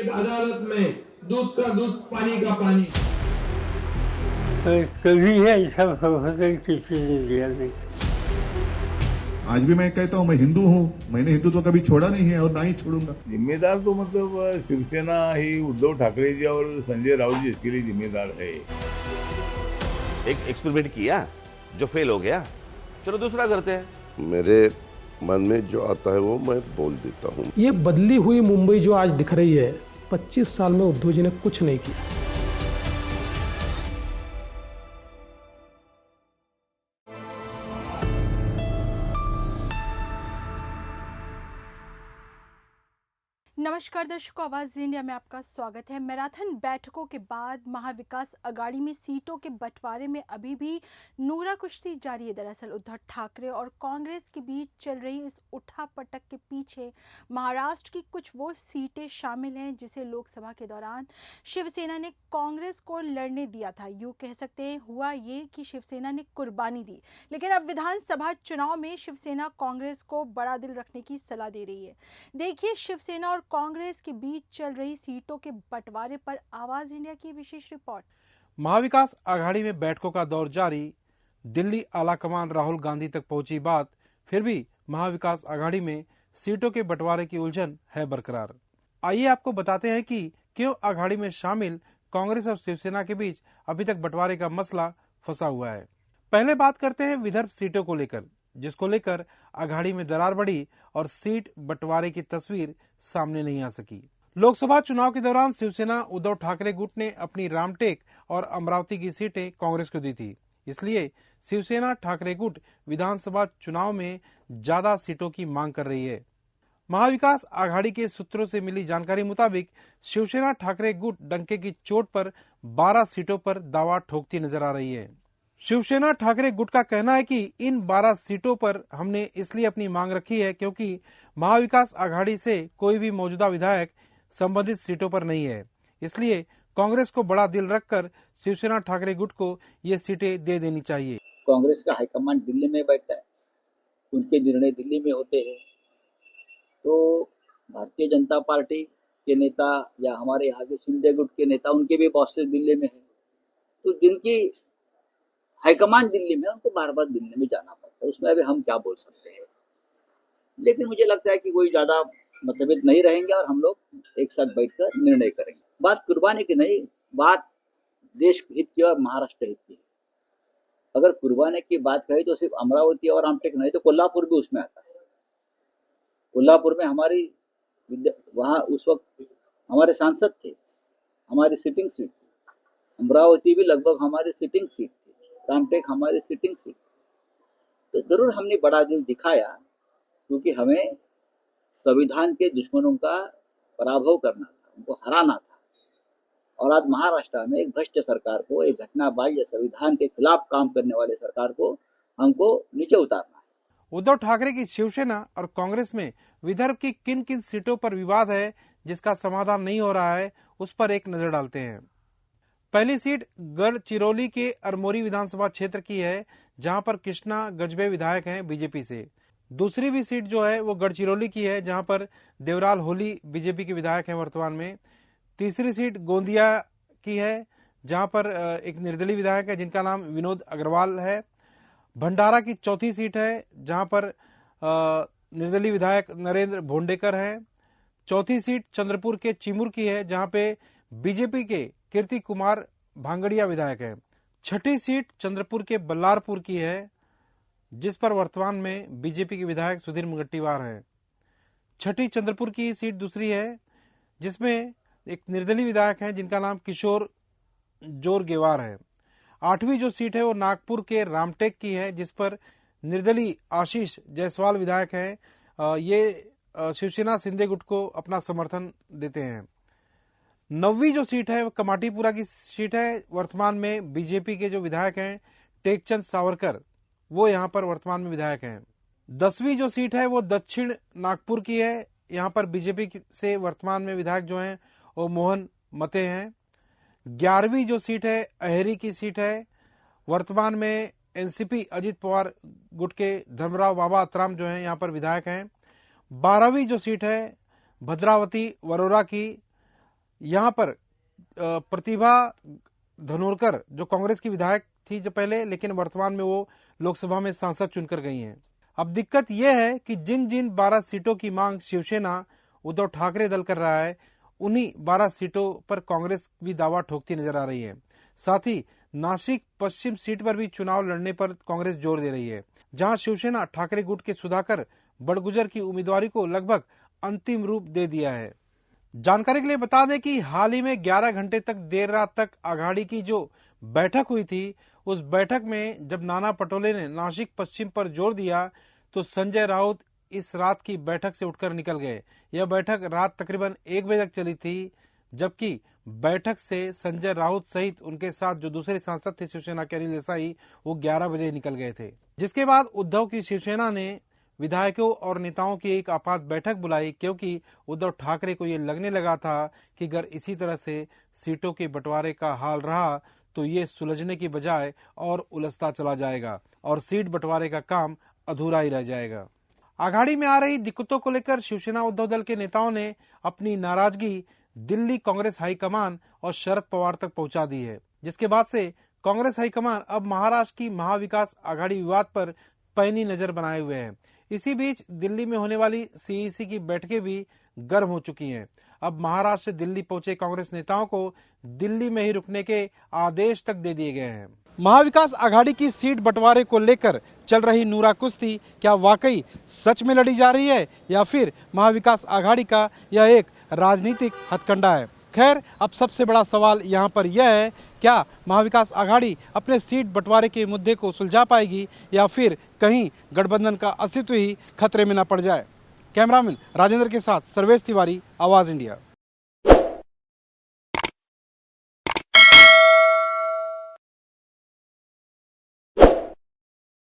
एक अदालत में दूध का दूध पानी का पानी। कभी ऐसा होता किसी ने दिया नहीं। आज भी मैं कहता हूँ मैं हिंदू हूँ, मैंने हिंदुत्व कभी छोड़ा नहीं है और ना ही छोड़ूंगा। जिम्मेदार तो मतलब शिवसेना ही उद्धव ठाकरे जी और संजय राउत जी इसके लिए जिम्मेदार है। एक एक्सपेरिमेंट किया जो फेल हो गया, चलो दूसरा करते हैं। मेरे मन में जो आता है वो मैं बोल देता हूँ। ये बदली हुई मुंबई जो आज दिख रही है, 25 साल में उद्धव जी ने कुछ नहीं किया। नमस्कार दर्शकों, आवाज इंडिया में आपका स्वागत है। मैराथन बैठकों के बाद महाविकास अघाड़ी में सीटों के बंटवारे में अभी भी नूरा कुश्ती जारी है। दरअसल उद्धव ठाकरे और कांग्रेस के बीच चल रही इस उठापटक के पीछे महाराष्ट्र की कुछ वो सीटें शामिल हैं जिसे लोकसभा के दौरान शिवसेना ने कांग्रेस को लड़ने दिया था। यूँ कह सकते हैं हुआ ये कि शिवसेना ने कुर्बानी दी, लेकिन अब विधानसभा चुनाव में शिवसेना कांग्रेस को बड़ा दिल रखने की सलाह दे रही है। देखिए शिवसेना और कांग्रेस के बीच चल रही सीटों के बंटवारे पर आवाज इंडिया की विशेष रिपोर्ट। महाविकास आघाड़ी में बैठकों का दौर जारी। दिल्ली आलाकमान राहुल गांधी तक पहुंची बात, फिर भी महाविकास आघाड़ी में सीटों के बंटवारे की उलझन है बरकरार। आइए आपको बताते हैं कि क्यों आघाड़ी में शामिल कांग्रेस और शिवसेना के बीच अभी तक बंटवारे का मसला फंसा हुआ है। पहले बात करते हैं विदर्भ सीटों को लेकर, जिसको लेकर आघाड़ी में दरार बढ़ी और सीट बंटवारे की तस्वीर सामने नहीं आ सकी। लोकसभा चुनाव के दौरान शिवसेना उद्धव ठाकरे गुट ने अपनी रामटेक और अमरावती की सीटें कांग्रेस को दी थी। इसलिए शिवसेना ठाकरे गुट विधानसभा चुनाव में ज्यादा सीटों की मांग कर रही है। महाविकास आघाड़ी के सूत्रों से मिली जानकारी मुताबिक शिवसेना ठाकरे गुट डंके की चोट पर 12 सीटों पर दावा ठोकती नजर आ रही है। शिवसेना ठाकरे गुट का कहना है कि इन 12 सीटों पर हमने इसलिए अपनी मांग रखी है क्योंकि महाविकास आघाड़ी से कोई भी मौजूदा विधायक संबंधित सीटों पर नहीं है। इसलिए कांग्रेस को बड़ा दिल रखकर शिवसेना ठाकरे गुट को ये सीटें दे देनी चाहिए। कांग्रेस का हाईकमान दिल्ली में बैठता है, उनके निर्णय दिल्ली में होते हैं। तो भारतीय जनता पार्टी के नेता या हमारे यहाँ के शिंदे गुट के नेता, उनके भी बॉसेस दिल्ली में है, तो जिनकी हाईकमान दिल्ली में, उनको बार बार दिल्ली में जाना पड़ता है। उसमें अभी हम क्या बोल सकते हैं। लेकिन मुझे लगता है कि कोई ज्यादा मतभेद नहीं रहेंगे और हम लोग एक साथ बैठकर निर्णय करेंगे। बात कुर्बानी की नहीं, बात देश हित की और महाराष्ट्र हित की। अगर कुर्बानी की बात कही तो सिर्फ अमरावती और रामटेक नहीं, तो कोल्हापुर भी उसमें आता है। कोल्हापुर में हमारी वहाँ उस वक्त हमारे सांसद थे, हमारी सिटिंग सीट थी। अमरावती भी लगभग हमारी सिटिंग सीट थी, रामटेक हमारी सिटिंग सीट। तो जरूर हमने बड़ा दिल दिखाया क्योंकि हमें संविधान के दुश्मनों का पराभव करना था, उनको हराना था। और आज महाराष्ट्र में एक भ्रष्ट सरकार को, एक घटनाबाज संविधान के खिलाफ काम करने वाले सरकार को हमको नीचे उतारना है। उद्धव ठाकरे की शिवसेना और कांग्रेस में विदर्भ की किन किन सीटों पर विवाद है जिसका समाधान नहीं हो रहा है, उस पर एक नजर डालते हैं। पहली सीट गढ़चिरौली के अरमोरी विधानसभा क्षेत्र की है, जहां पर कृष्णा गजबे विधायक हैं बीजेपी से। दूसरी भी सीट जो है वो गढ़चिरौली की है, जहां पर देवराल होली बीजेपी के विधायक हैं वर्तमान में। तीसरी सीट गोंदिया की है, जहां पर एक निर्दलीय विधायक है जिनका नाम विनोद अग्रवाल है। भंडारा की चौथी सीट है, जहां पर निर्दलीय विधायक नरेंद्र भोंडेकर हैं। चौथी सीट चंद्रपुर के चिमूर की है, जहां पे बीजेपी के कीर्ति कुमार भांगड़िया विधायक है। छठी सीट चंद्रपुर के बल्लारपुर की है, जिस पर वर्तमान में बीजेपी के विधायक सुधीर मुंगट्टीवार हैं। छठी चंद्रपुर की सीट दूसरी है, जिसमें एक निर्दलीय विधायक हैं जिनका नाम किशोर जोरगेवार है। आठवीं जो सीट है वो नागपुर के रामटेक की है, जिस पर निर्दलीय आशीष जायसवाल विधायक हैं। ये शिवसेना शिंदे गुट को अपना समर्थन देते हैं। 9वीं जो सीट है वो कमाटीपुरा की सीट है। वर्तमान में बीजेपी के जो विधायक हैं टेकचंद सावरकर, वो यहाँ पर वर्तमान में विधायक हैं। 10वीं जो सीट है वो दक्षिण नागपुर की है। यहाँ पर बीजेपी से वर्तमान में विधायक जो हैं वो मोहन मते हैं। 11वीं जो सीट है अहेरी की सीट है। वर्तमान में एनसीपी अजित पवार गुट के धर्मराव बाबा अतराम जो हैं यहाँ पर विधायक हैं। 12वीं जो सीट है भद्रावती वरोरा की, यहाँ पर प्रतिभा धनोरकर जो कांग्रेस की विधायक थी जो पहले, लेकिन वर्तमान में वो लोकसभा में सांसद चुनकर गई हैं। अब दिक्कत यह है कि जिन जिन 12 सीटों की मांग शिवसेना उद्धव ठाकरे दल कर रहा है, उन्हीं 12 सीटों पर कांग्रेस भी दावा ठोकती नजर आ रही है। साथ ही नासिक पश्चिम सीट पर भी चुनाव लड़ने पर कांग्रेस जोर दे रही है, जहां शिवसेना ठाकरे गुट के सुधाकर बड़गुजर की उम्मीदवारी को लगभग अंतिम रूप दे दिया है। जानकारी के लिए बता दें कि हाल ही में 11 घंटे तक देर रात तक अघाड़ी की जो बैठक हुई थी, उस बैठक में जब नाना पटोले ने नासिक पश्चिम पर जोर दिया तो संजय राउत इस रात की बैठक से उठकर निकल गए। यह बैठक रात तकरीबन 1 बजे तक चली थी, जबकि बैठक से संजय राउत सहित उनके साथ जो दूसरे सांसद थे शिवसेना के अनिल देसाई, वो 11 बजे निकल गए थे। जिसके बाद उद्धव की शिवसेना ने विधायकों और नेताओं की एक आपात बैठक बुलाई, क्योंकि उद्धव ठाकरे को ये लगने लगा था कि अगर इसी तरह से सीटों के बंटवारे का हाल रहा तो ये सुलझने की बजाय और उलझता चला जाएगा और सीट बंटवारे का काम अधूरा ही रह जाएगा। अघाड़ी में आ रही दिक्कतों को लेकर शिवसेना उद्धव दल के नेताओं ने अपनी नाराजगी दिल्ली कांग्रेस हाईकमान और शरद पवार तक पहुंचा दी है, जिसके बाद से कांग्रेस हाईकमान अब महाराष्ट्र की महाविकास आघाड़ी विवाद पर पैनी नजर बनाए हुए है। इसी बीच दिल्ली में होने वाली सीईसी की बैठकें भी गर्म हो चुकी हैं। अब महाराष्ट्र से दिल्ली पहुंचे कांग्रेस नेताओं को दिल्ली में ही रुकने के आदेश तक दे दिए गए हैं। महाविकास आघाड़ी की सीट बंटवारे को लेकर चल रही नूरा कुश्ती क्या वाकई सच में लड़ी जा रही है या फिर महाविकास आघाड़ी का यह एक राजनीतिक हथकंडा है? खैर, अब सबसे बड़ा सवाल यहाँ पर यह है, क्या महाविकास आघाड़ी अपने सीट बंटवारे के मुद्दे को सुलझा पाएगी या फिर कहीं गठबंधन का अस्तित्व ही खतरे में न पड़ जाए? कैमरामैन राजेंद्र के साथ सर्वेश तिवारी, आवाज इंडिया।